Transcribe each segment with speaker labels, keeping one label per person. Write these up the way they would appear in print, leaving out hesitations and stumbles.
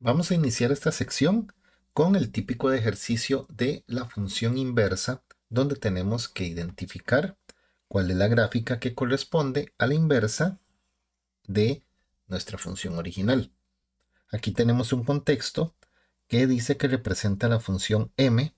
Speaker 1: Vamos a iniciar esta sección con el típico de ejercicio de la función inversa, donde tenemos que identificar cuál es la gráfica que corresponde a la inversa de nuestra función original. Aquí tenemos un contexto que dice que representa la función m,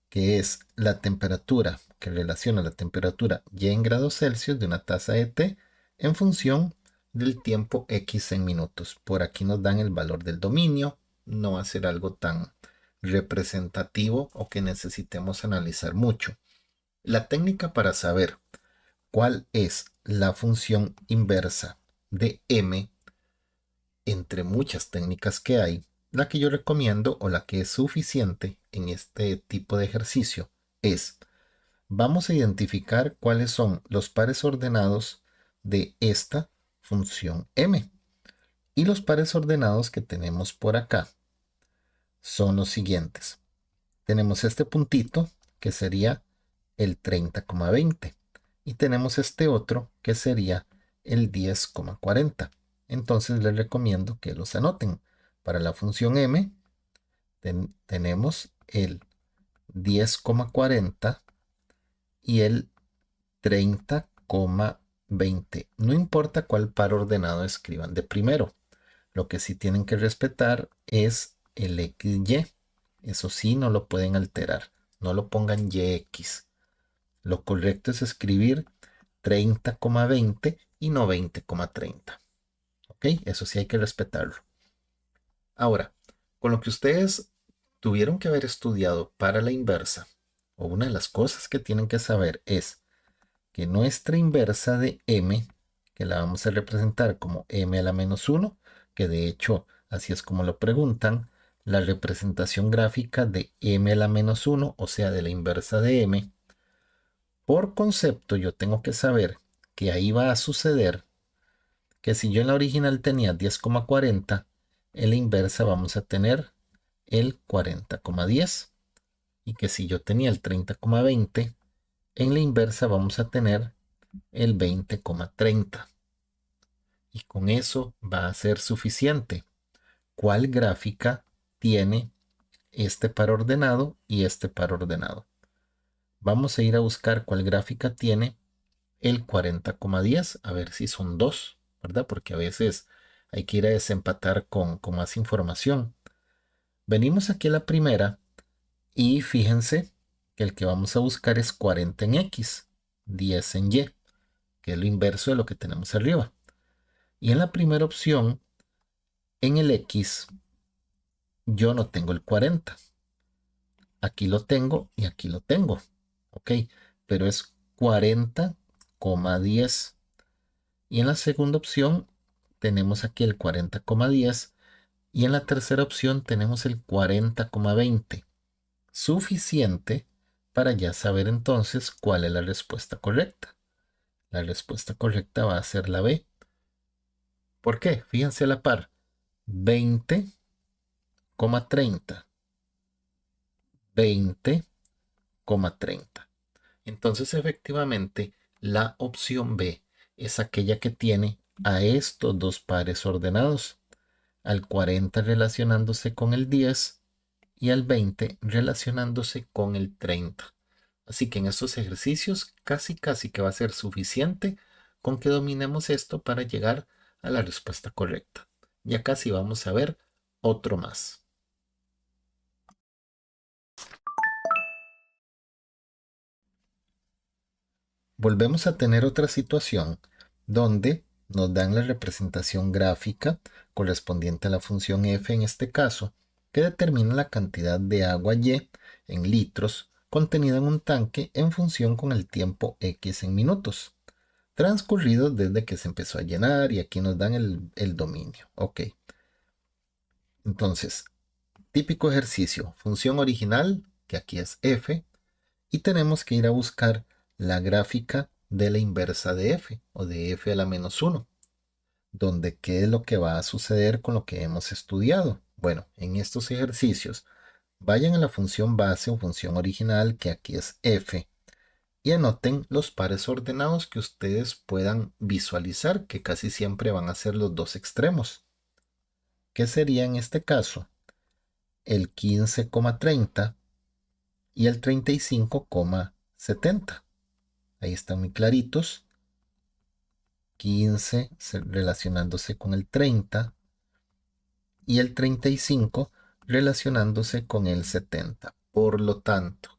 Speaker 1: que es la temperatura que relaciona la temperatura y en grados Celsius de una taza de té en función del tiempo x en minutos. Por aquí nos dan el valor del dominio. No va a ser algo tan representativo o que necesitemos analizar mucho. La técnica para saber cuál es la función inversa de m, entre muchas técnicas que hay, la que yo recomiendo o la que es suficiente en este tipo de ejercicio es: vamos a identificar cuáles son los pares ordenados de esta función m. Y los pares ordenados que tenemos por acá son los siguientes. Tenemos este puntito que sería el 30,20 y tenemos este otro que sería el 10,40. Entonces les recomiendo que los anoten. Para la función m tenemos el 10,40 y el 30,20. No importa cuál par ordenado escriban de primero. Lo que sí tienen que respetar es el XY. Eso sí, no lo pueden alterar. No lo pongan YX. Lo correcto es escribir 30,20 y no 20,30. ¿Ok? Eso sí hay que respetarlo. Ahora, con lo que ustedes tuvieron que haber estudiado para la inversa, o una de las cosas que tienen que saber es que nuestra inversa de m, que la vamos a representar como m a la menos 1, que de hecho así es como lo preguntan, la representación gráfica de m a la menos 1, o sea, de la inversa de m, por concepto yo tengo que saber que ahí va a suceder que si yo en la original tenía 10,40, en la inversa vamos a tener el 40,10. Y que si yo tenía el 30,20, en la inversa vamos a tener el 20,30. Y con eso va a ser suficiente. ¿Cuál gráfica tiene este par ordenado y este par ordenado? Vamos a ir a buscar cuál gráfica tiene el 40,10, a ver si son dos, ¿verdad? Porque a veces hay que ir a desempatar con más información. Venimos aquí a la primera y fíjense que el que vamos a buscar es 40 en X, 10 en Y, que es lo inverso de lo que tenemos arriba. Y en la primera opción, en el X, yo no tengo el 40. Aquí lo tengo y aquí lo tengo. ¿Ok? Pero es 40,10. Y en la segunda opción tenemos aquí el 40,10 y en la tercera opción tenemos el 40,20. Suficiente para ya saber entonces cuál es la respuesta correcta. La respuesta correcta va a ser la B. ¿Por qué? Fíjense a la par. 20,30. 20,30. Entonces efectivamente la opción B es aquella que tiene a estos dos pares ordenados, al 40 relacionándose con el 10 y al 20 relacionándose con el 30. Así que en estos ejercicios casi que va a ser suficiente con que dominemos esto para llegar a la respuesta correcta. Ya casi vamos a ver otro más. Volvemos a tener otra situación donde nos dan la representación gráfica correspondiente a la función f en este caso, que determina la cantidad de agua Y en litros contenida en un tanque en función con el tiempo X en minutos, transcurrido desde que se empezó a llenar, y aquí nos dan el dominio. Ok. Entonces, típico ejercicio, función original, que aquí es f, y tenemos que ir a buscar la gráfica de la inversa de f, o de f a la menos 1, donde qué es lo que va a suceder con lo que hemos estudiado. Bueno, en estos ejercicios, vayan a la función base o función original, que aquí es f, y anoten los pares ordenados que ustedes puedan visualizar, que casi siempre van a ser los dos extremos, que sería en este caso el 15,30 y el 35,70. Ahí están muy claritos. 15 relacionándose con el 30 y el 35 relacionándose con el 70. Por lo tanto,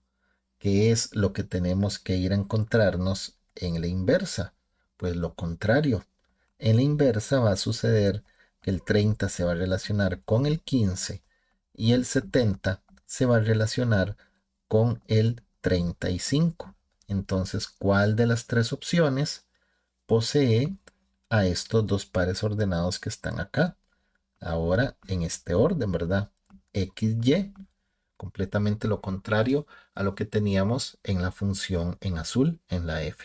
Speaker 1: ¿qué es lo que tenemos que ir a encontrarnos en la inversa? Pues lo contrario. En la inversa va a suceder que el 30 se va a relacionar con el 15 y el 70 se va a relacionar con el 35. Entonces, ¿cuál de las tres opciones posee a estos dos pares ordenados que están acá? Ahora en este orden, ¿verdad? XY, completamente lo contrario a lo que teníamos en la función en azul, en la F.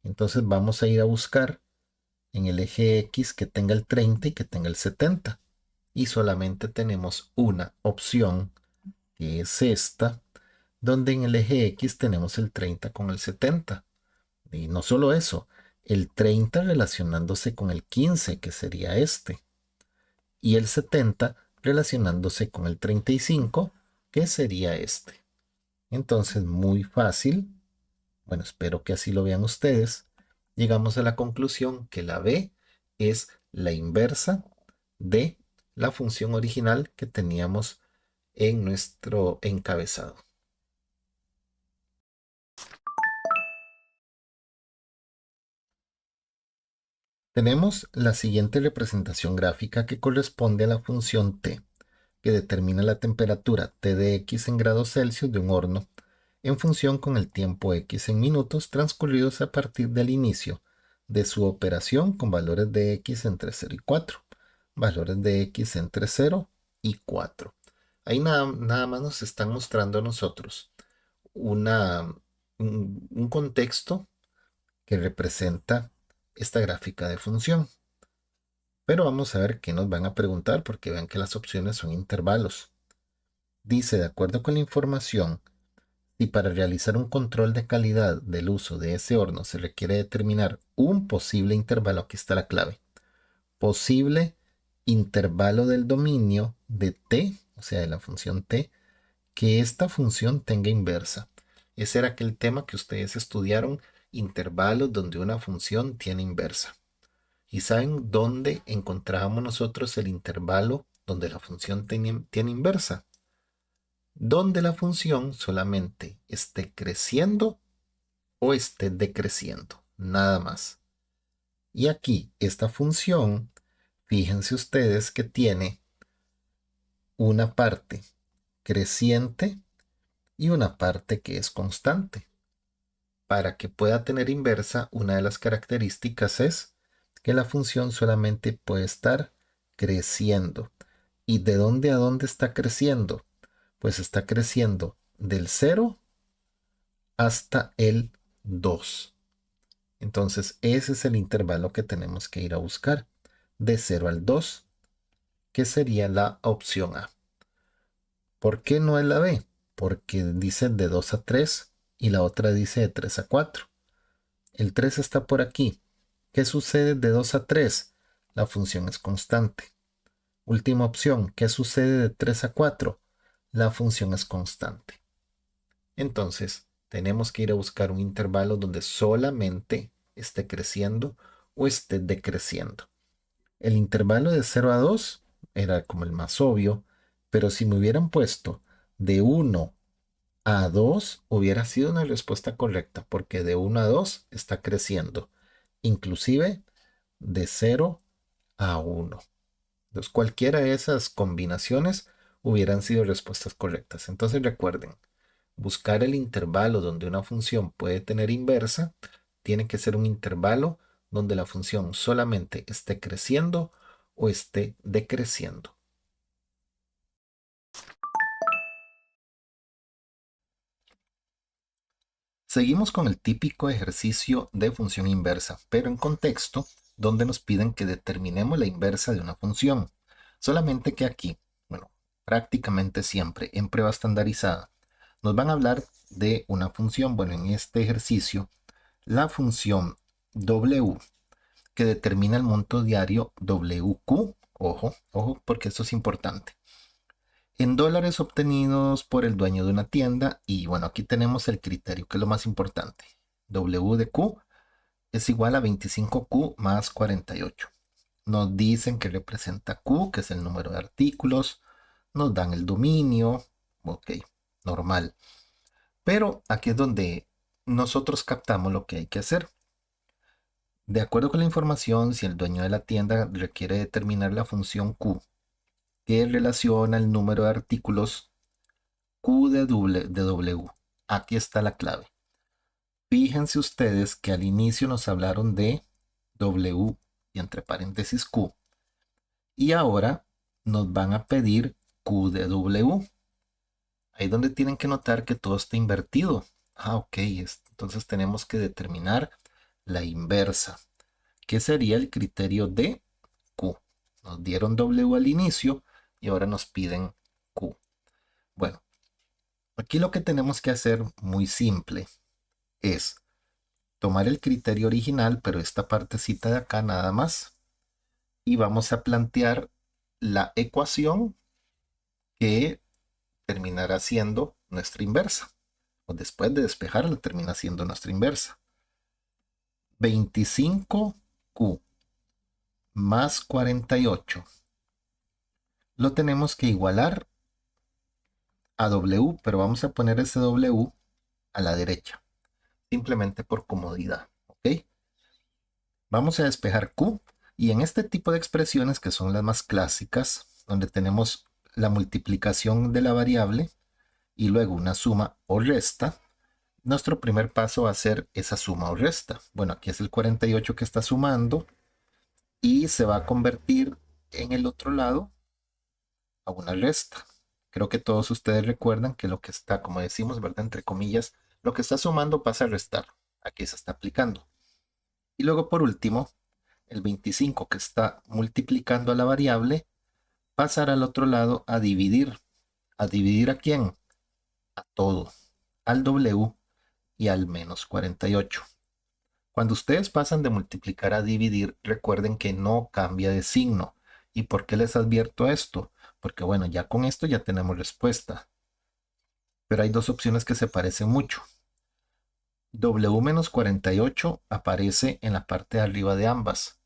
Speaker 1: Entonces vamos a ir a buscar en el eje X que tenga el 30 y que tenga el 70. Y solamente tenemos una opción, que es esta, donde en el eje X tenemos el 30 con el 70. Y no solo eso, el 30 relacionándose con el 15, que sería este, y el 70 relacionándose con el 35, que sería este. Entonces, muy fácil, bueno, espero que así lo vean ustedes, llegamos a la conclusión que la B es la inversa de la función original que teníamos en nuestro encabezado. Tenemos la siguiente representación gráfica que corresponde a la función t, que determina la temperatura T de X en grados Celsius de un horno en función con el tiempo X en minutos transcurridos a partir del inicio de su operación con valores de X entre 0 y 4, valores de X entre 0 y 4. Ahí nada más nos están mostrando a nosotros un contexto que representa esta gráfica de función. Pero vamos a ver qué nos van a preguntar porque vean que las opciones son intervalos. Dice, de acuerdo con la información, si para realizar un control de calidad del uso de ese horno se requiere determinar un posible intervalo, aquí está la clave, posible intervalo del dominio de t, o sea, de la función t, que esta función tenga inversa. Ese era aquel tema que ustedes estudiaron, intervalos donde una función tiene inversa. ¿Y saben dónde encontrábamos nosotros el intervalo donde la función tiene inversa? Donde la función solamente esté creciendo o esté decreciendo, nada más. Y aquí esta función, fíjense ustedes que tiene una parte creciente y una parte que es constante. Para que pueda tener inversa, una de las características es que la función solamente puede estar creciendo. ¿Y de dónde a dónde está creciendo? Pues está creciendo del 0 hasta el 2. Entonces, ese es el intervalo que tenemos que ir a buscar, de 0 al 2, que sería la opción A. ¿Por qué no es la B? Porque dice de 2 a 3 y la otra dice de 3 a 4. El 3 está por aquí. ¿Qué sucede de 2 a 3? La función es constante. Última opción, ¿qué sucede de 3 a 4? La función es constante. Entonces, tenemos que ir a buscar un intervalo donde solamente esté creciendo o esté decreciendo. El intervalo de 0 a 2 era como el más obvio, pero si me hubieran puesto de 1 a 2 hubiera sido una respuesta correcta, porque de 1 a 2 está creciendo, inclusive de 0 a 1. Entonces, cualquiera de esas combinaciones hubieran sido respuestas correctas. Entonces, recuerden, buscar el intervalo donde una función puede tener inversa, tiene que ser un intervalo donde la función solamente esté creciendo o esté decreciendo. Seguimos con el típico ejercicio de función inversa, pero en contexto donde nos piden que determinemos la inversa de una función. Solamente que aquí, bueno, prácticamente siempre en prueba estandarizada, nos van a hablar de una función, bueno, en este ejercicio, la función W, que determina el monto diario WQ, Ojo, ojo, porque esto es importante. En dólares obtenidos por el dueño de una tienda, y bueno, aquí tenemos el criterio, que es lo más importante. W de Q es igual a 25Q más 48. Nos dicen que representa Q, que es el número de artículos, nos dan el dominio, ok, normal. Pero aquí es donde nosotros captamos lo que hay que hacer. De acuerdo con la información, si el dueño de la tienda requiere determinar la función Q, que relaciona el número de artículos Q de W. Aquí está la clave. Fíjense ustedes que al inicio nos hablaron de W y entre paréntesis Q. Y ahora nos van a pedir Q de W. Ahí es donde tienen que notar que todo está invertido. Ah, ok. Entonces tenemos que determinar la inversa, que sería el criterio de Q. Nos dieron W al inicio y ahora nos piden Q. Bueno, aquí lo que tenemos que hacer muy simple es tomar el criterio original, pero esta partecita de acá nada más, y vamos a plantear la ecuación que terminará siendo nuestra inversa. O después de despejarla termina siendo nuestra inversa. 25Q más 48 lo tenemos que igualar a W, pero vamos a poner ese W a la derecha, simplemente por comodidad, ¿ok? Vamos a despejar Q y en este tipo de expresiones que son las más clásicas, donde tenemos la multiplicación de la variable y luego una suma o resta, nuestro primer paso va a ser esa suma o resta. Bueno, aquí es el 48 que está sumando y se va a convertir en el otro lado a una resta. Creo que todos ustedes recuerdan que lo que está, como decimos, ¿verdad? Entre comillas, lo que está sumando pasa a restar. Aquí se está aplicando. Y luego por último, el 25 que está multiplicando a la variable, pasará al otro lado a dividir. ¿A dividir a quién? A todo. Al W y al menos 48. Cuando ustedes pasan de multiplicar a dividir, recuerden que no cambia de signo. ¿Y por qué les advierto esto? Porque bueno, ya con esto ya tenemos respuesta. Pero hay dos opciones que se parecen mucho. W menos 48 aparece en la parte de arriba de ambas.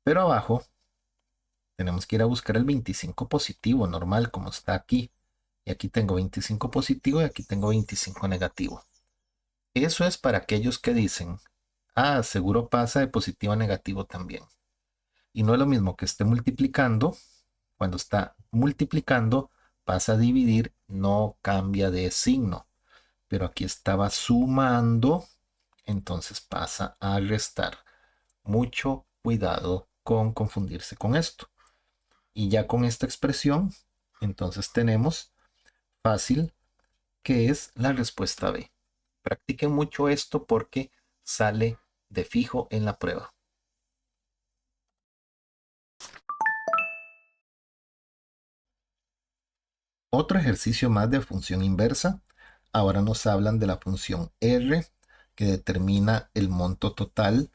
Speaker 1: Pero abajo tenemos que ir a buscar el 25 positivo, normal, como está aquí. Y aquí tengo 25 positivo y aquí tengo 25 negativo. Eso es para aquellos que dicen, ah, seguro pasa de positivo a negativo también. Y no es lo mismo que esté multiplicando. Cuando está multiplicando, pasa a dividir, no cambia de signo. Pero aquí estaba sumando, entonces pasa a restar. Mucho cuidado con confundirse con esto. Y ya con esta expresión, entonces tenemos fácil que es la respuesta B. Practiquen mucho esto porque sale de fijo en la prueba. Otro ejercicio más de función inversa. Ahora nos hablan de la función R que determina el monto total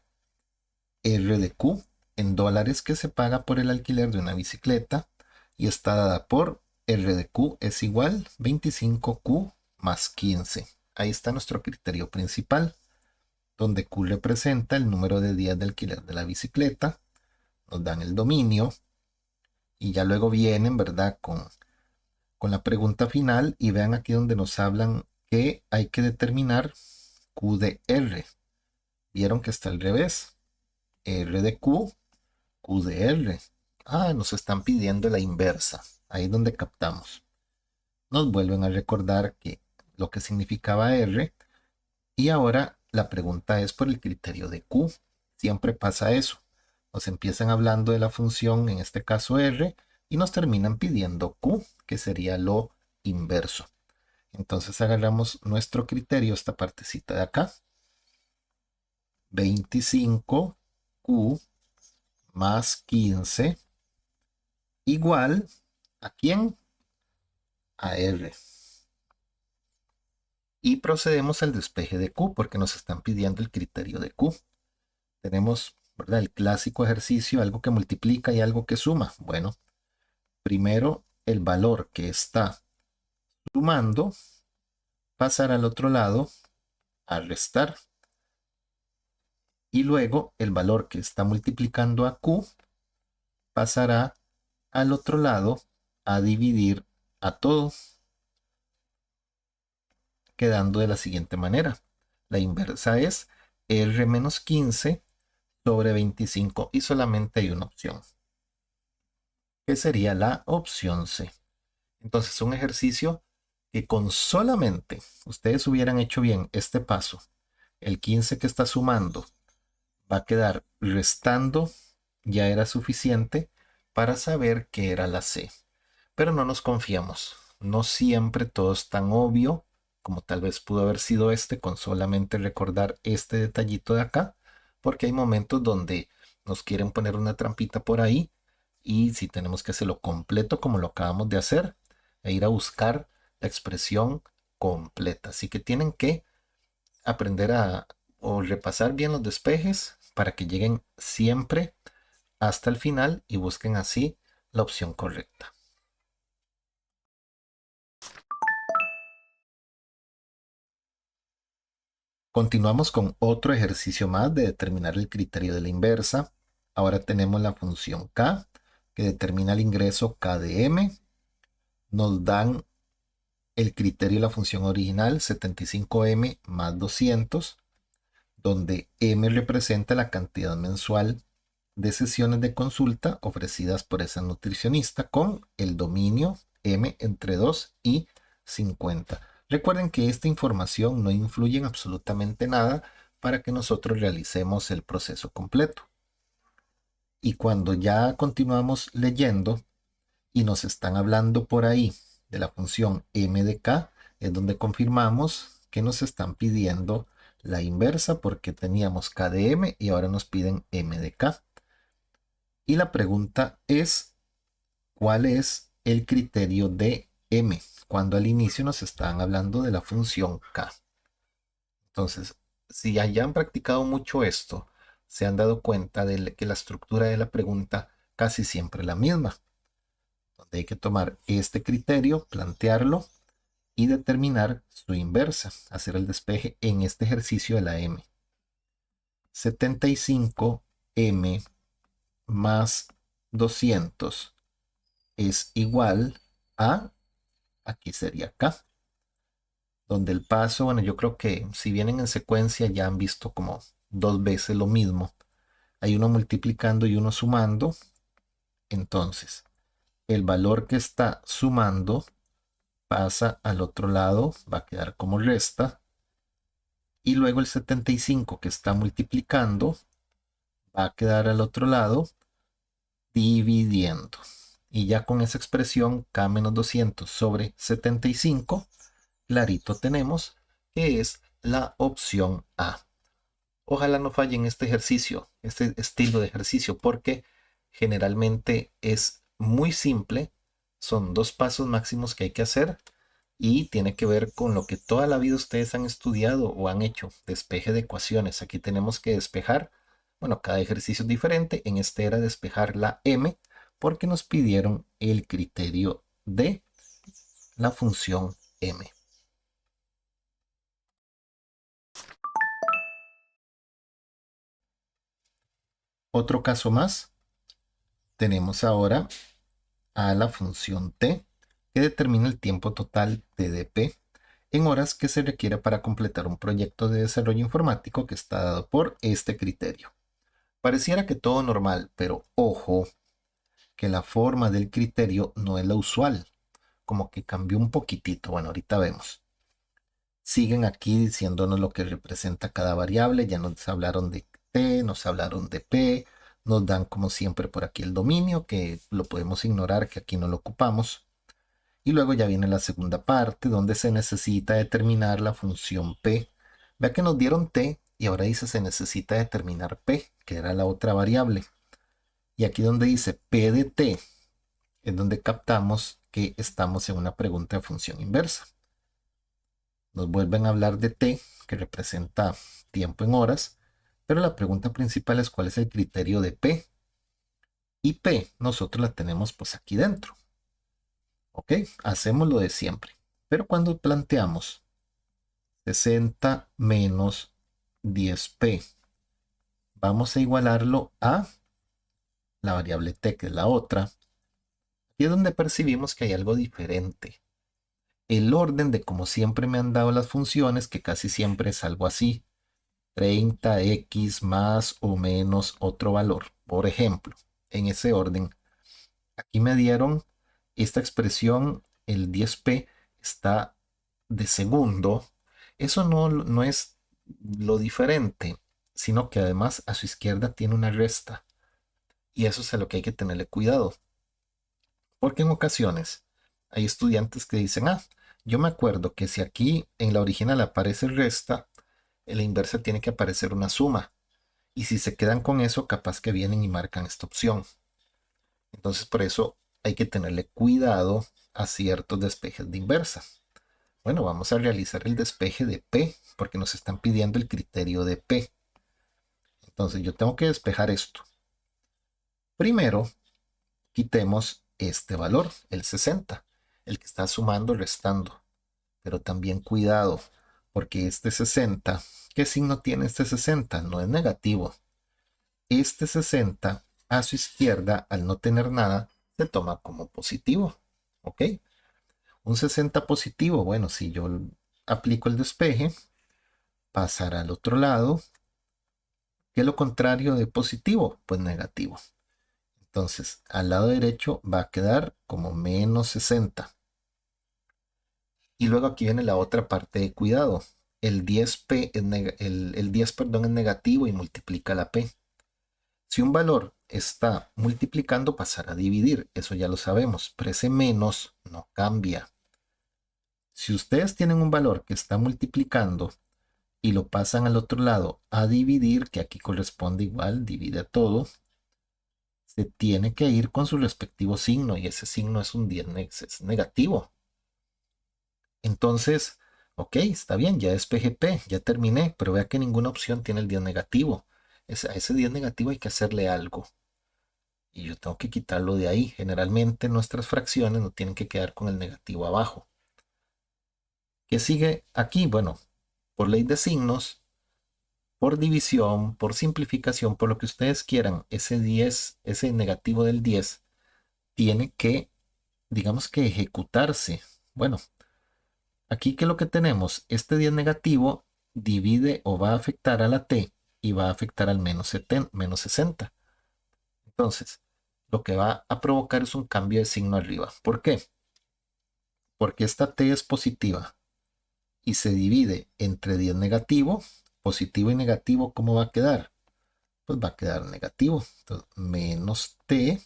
Speaker 1: R de Q en dólares que se paga por el alquiler de una bicicleta y está dada por R de Q es igual 25Q más 15. Ahí está nuestro criterio principal, donde Q representa el número de días de alquiler de la bicicleta, nos dan el dominio y ya luego vienen, ¿verdad? Con la pregunta final y vean aquí donde nos hablan que hay que determinar Q de R. Vieron que está al revés. R de Q, Q de R. Ah, nos están pidiendo la inversa. Ahí es donde captamos. Nos vuelven a recordar que lo que significaba R y ahora la pregunta es por el criterio de Q. Siempre pasa eso. Nos empiezan hablando de la función, en este caso R, y nos terminan pidiendo Q, que sería lo inverso. Entonces agarramos nuestro criterio, esta partecita de acá. 25Q más 15 igual ¿a quién? A R. Y procedemos al despeje de Q porque nos están pidiendo el criterio de Q. Tenemos ¿verdad? El clásico ejercicio, algo que multiplica y algo que suma. Bueno, primero el valor que está sumando pasará al otro lado a restar. Y luego el valor que está multiplicando a Q pasará al otro lado a dividir a todo, quedando de la siguiente manera. La inversa es R menos 15 sobre 25 y solamente hay una opción, que sería la opción C. Entonces, un ejercicio que con solamente ustedes hubieran hecho bien este paso, el 15 que está sumando va a quedar restando, ya era suficiente para saber que era la C. Pero no nos confiamos. No siempre todo es tan obvio como tal vez pudo haber sido este con solamente recordar este detallito de acá, porque hay momentos donde nos quieren poner una trampita por ahí y si tenemos que hacerlo completo como lo acabamos de hacer e ir a buscar la expresión completa. Así que tienen que aprender a o repasar bien los despejes para que lleguen siempre hasta el final y busquen así la opción correcta. Continuamos con otro ejercicio más de determinar el criterio de la inversa. Ahora tenemos la función K que determina el ingreso K de M. Nos dan el criterio de la función original 75M más 200, donde M representa la cantidad mensual de sesiones de consulta ofrecidas por esa nutricionista con el dominio M entre 2 y 50. Recuerden que esta información no influye en absolutamente nada para que nosotros realicemos el proceso completo. Y cuando ya continuamos leyendo y nos están hablando por ahí de la función M de K, es donde confirmamos que nos están pidiendo la inversa porque teníamos K de M y ahora nos piden M de K. Y la pregunta es, ¿cuál es el criterio de M? Cuando al inicio nos estaban hablando de la función K. Entonces, si ya han practicado mucho esto, se han dado cuenta de que la estructura de la pregunta casi siempre es la misma. Donde hay que tomar este criterio, plantearlo y determinar su inversa, hacer el despeje en este ejercicio de la M. 75M más 200 es igual a, aquí sería K, donde el paso, bueno, yo creo que si vienen en secuencia ya han visto como dos veces lo mismo. Hay uno multiplicando y uno sumando. Entonces, el valor que está sumando pasa al otro lado, va a quedar como resta. Y luego el 75 que está multiplicando va a quedar al otro lado dividiendo. Y ya con esa expresión K menos 200 sobre 75, clarito tenemos que es la opción A. Ojalá no falle en este ejercicio, este estilo de ejercicio, porque generalmente es muy simple. Son dos pasos máximos que hay que hacer y tiene que ver con lo que toda la vida ustedes han estudiado o han hecho, despeje de ecuaciones. Aquí tenemos que despejar, bueno, cada ejercicio es diferente. En este era despejar la M porque nos pidieron el criterio de la función M. Otro caso más, tenemos ahora a la función T que determina el tiempo total TDP en horas que se requiere para completar un proyecto de desarrollo informático que está dado por este criterio. Pareciera que todo normal, pero ojo, que la forma del criterio no es la usual, como que cambió un poquitito. Bueno, ahorita vemos. Siguen aquí diciéndonos lo que representa cada variable, ya nos hablaron de T, nos hablaron de P, nos dan como siempre por aquí el dominio, que lo podemos ignorar, que aquí no lo ocupamos. Y luego ya viene la segunda parte, donde se necesita determinar la función P. Vea que nos dieron T y ahora dice se necesita determinar P, que era la otra variable. Y aquí donde dice P de T, es donde captamos que estamos en una pregunta de función inversa. Nos vuelven a hablar de T, que representa tiempo en horas. Pero la pregunta principal es cuál es el criterio de P. Y P nosotros la tenemos pues aquí dentro. ¿Ok? Hacemos lo de siempre. Pero cuando planteamos 60 menos 10P, vamos a igualarlo a la variable T, que es la otra. Y es donde percibimos que hay algo diferente. El orden de como siempre me han dado las funciones, que casi siempre es algo así. 30x más o menos otro valor. Por ejemplo, en ese orden, aquí me dieron esta expresión, el 10p está de segundo. Eso no es lo diferente, sino que además a su izquierda tiene una resta. Y eso es a lo que hay que tenerle cuidado. Porque en ocasiones hay estudiantes que dicen, yo me acuerdo que si aquí en la original aparece resta, en la inversa tiene que aparecer una suma. Y si se quedan con eso, capaz que vienen y marcan esta opción. Entonces, por eso hay que tenerle cuidado a ciertos despejes de inversa. Bueno, vamos a realizar el despeje de P, porque nos están pidiendo el criterio de P. Entonces, yo tengo que despejar esto. Primero, quitemos este valor, el 60, el que está sumando, restando. Pero también cuidado, porque este 60, ¿qué signo tiene este 60? No es negativo. Este 60 a su izquierda, al no tener nada, se toma como positivo. ¿Ok? Un 60 positivo, bueno, si yo aplico el despeje, pasará al otro lado. ¿Qué es lo contrario de positivo? Pues negativo. Entonces, al lado derecho va a quedar como menos 60. Y luego aquí viene la otra parte de cuidado. El 10p el 10, perdón, es negativo y multiplica la p. Si un valor está multiplicando, pasará a dividir. Eso ya lo sabemos. Pero ese menos no cambia. Si ustedes tienen un valor que está multiplicando y lo pasan al otro lado a dividir, que aquí corresponde igual, divide todo, se tiene que ir con su respectivo signo y ese signo es un 10 es negativo. Entonces, ok, está bien, ya despejé P, ya terminé, pero vea que ninguna opción tiene el 10 negativo. A ese 10 negativo hay que hacerle algo. Y yo tengo que quitarlo de ahí. Generalmente nuestras fracciones no tienen que quedar con el negativo abajo. ¿Qué sigue aquí? Bueno, por ley de signos, por división, por simplificación, por lo que ustedes quieran, ese 10, ese negativo del 10, tiene que, digamos que ejecutarse. Bueno, aquí ¿qué es lo que tenemos? Este 10 negativo divide o va a afectar a la t y va a afectar al menos 60. Entonces, lo que va a provocar es un cambio de signo arriba. ¿Por qué? Porque esta t es positiva y se divide entre 10 negativo, positivo y negativo, ¿cómo va a quedar? Pues va a quedar negativo. Entonces, menos t,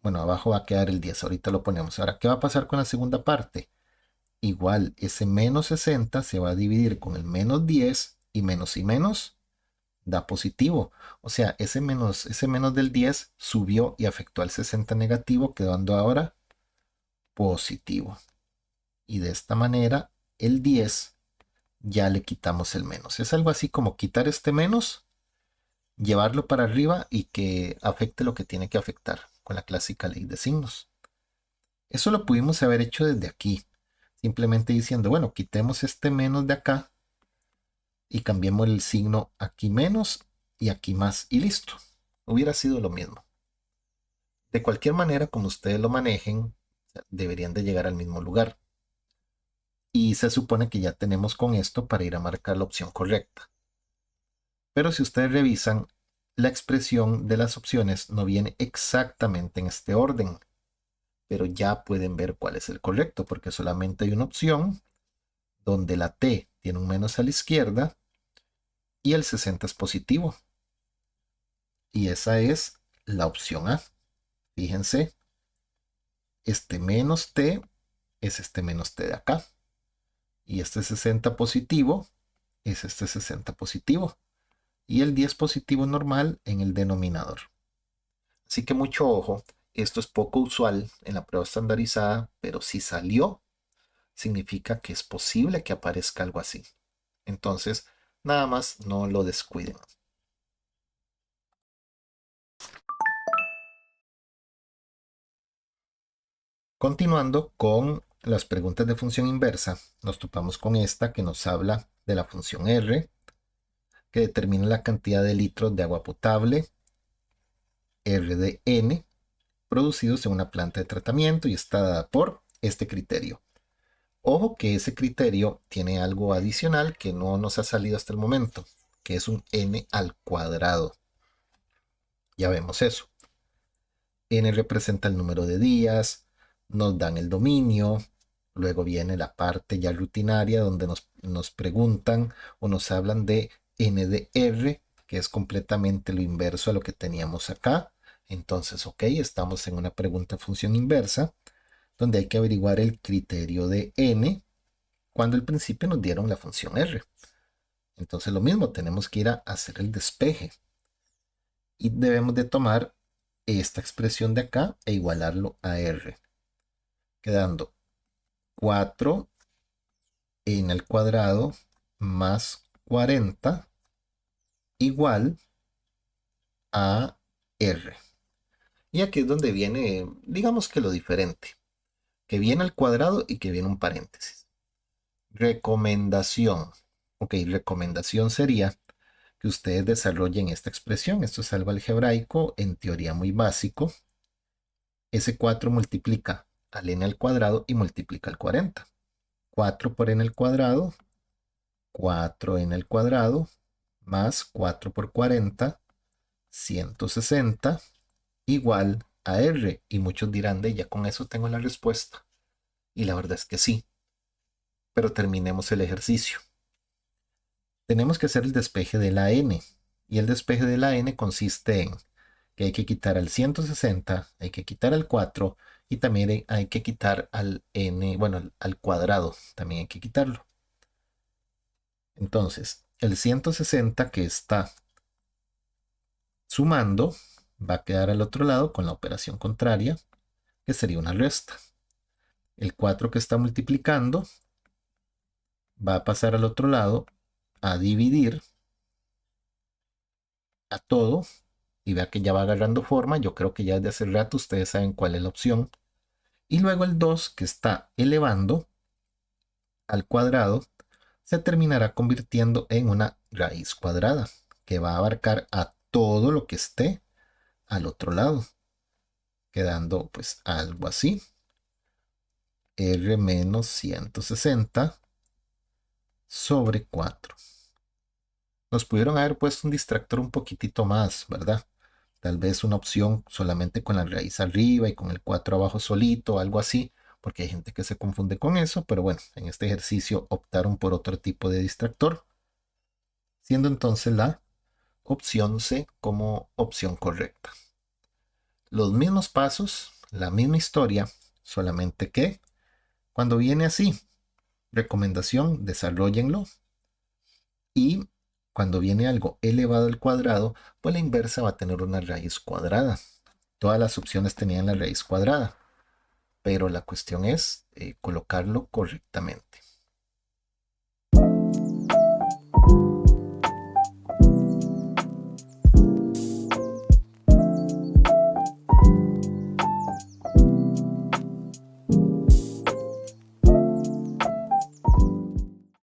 Speaker 1: bueno, abajo va a quedar el 10, ahorita lo ponemos. Ahora, ¿qué va a pasar con la segunda parte? Igual, ese menos 60 se va a dividir con el menos 10 y menos da positivo. O sea, ese menos del 10 subió y afectó al 60 negativo, quedando ahora positivo. Y de esta manera, el 10 ya le quitamos el menos. Es algo así como quitar este menos, llevarlo para arriba y que afecte lo que tiene que afectar con la clásica ley de signos. Eso lo pudimos haber hecho desde aquí, simplemente diciendo, bueno, quitemos este menos de acá y cambiemos el signo aquí menos y aquí más y listo. Hubiera sido lo mismo. De cualquier manera, como ustedes lo manejen, deberían de llegar al mismo lugar. Y se supone que ya tenemos con esto para ir a marcar la opción correcta. Pero si ustedes revisan, la expresión de las opciones no viene exactamente en este orden. Pero ya pueden ver cuál es el correcto, porque solamente hay una opción donde la t tiene un menos a la izquierda y el 60 es positivo. Y esa es la opción A. Fíjense, este menos t es este menos t de acá. Y este 60 positivo es este 60 positivo. Y el 10 positivo normal en el denominador. Así que mucho ojo, esto es poco usual en la prueba estandarizada, pero si salió, significa que es posible que aparezca algo así. Entonces, Nada más no lo descuiden. Continuando con las preguntas de función inversa, nos topamos con esta que nos habla de la función R, que determina la cantidad de litros de agua potable, R de N, producidos en una planta de tratamiento y está dada por este criterio. Ojo que ese criterio tiene algo adicional que no nos ha salido hasta el momento, que es un N al cuadrado. Ya vemos eso. N representa el número de días, nos dan el dominio, luego viene la parte ya rutinaria donde nos preguntan o nos hablan de N de R, que es completamente lo inverso a lo que teníamos acá. Entonces, ok, estamos en una pregunta de función inversa, donde hay que averiguar el criterio de N cuando al principio nos dieron la función R. Entonces lo mismo, tenemos que ir a hacer el despeje. Y debemos de tomar esta expresión de acá e igualarlo a R. Quedando 4 en el cuadrado más 40 igual a R. Y aquí es donde viene, digamos que lo diferente, que viene al cuadrado y que viene un paréntesis. Recomendación. Ok, recomendación sería que ustedes desarrollen esta expresión. Esto es algo algebraico, en teoría muy básico. Ese 4 multiplica al n al cuadrado y multiplica al 40. 4 por n al cuadrado, 4n al cuadrado, más 4 por 40, 160, igual a r. Y muchos dirán, de ya con eso tengo la respuesta. Y la verdad es que sí. Pero terminemos el ejercicio. Tenemos que hacer el despeje de la n. Y el despeje de la n consiste en que hay que quitar al 160, hay que quitar al 4 y también hay que quitar al n, bueno, al cuadrado, también hay que quitarlo. Entonces, el 160 que está sumando va a quedar al otro lado con la operación contraria, que sería una resta. El 4 que está multiplicando va a pasar al otro lado a dividir a todo y vea que ya va agarrando forma. Yo creo que ya desde hace rato ustedes saben cuál es la opción. Y luego el 2 que está elevando al cuadrado se terminará convirtiendo en una raíz cuadrada que va a abarcar a todo lo que esté al otro lado, quedando pues algo así. R menos 160 sobre 4. Nos pudieron haber puesto un distractor un poquitito más, ¿verdad? Tal vez una opción solamente con la raíz arriba y con el 4 abajo solito, algo así, porque hay gente que se confunde con eso, pero bueno, en este ejercicio optaron por otro tipo de distractor, siendo entonces la opción C como opción correcta. Los mismos pasos, la misma historia, solamente que cuando viene así, recomendación, desarrollenlo, y cuando viene algo elevado al cuadrado, pues la inversa va a tener una raíz cuadrada. Todas las opciones tenían la raíz cuadrada, pero la cuestión es colocarlo correctamente.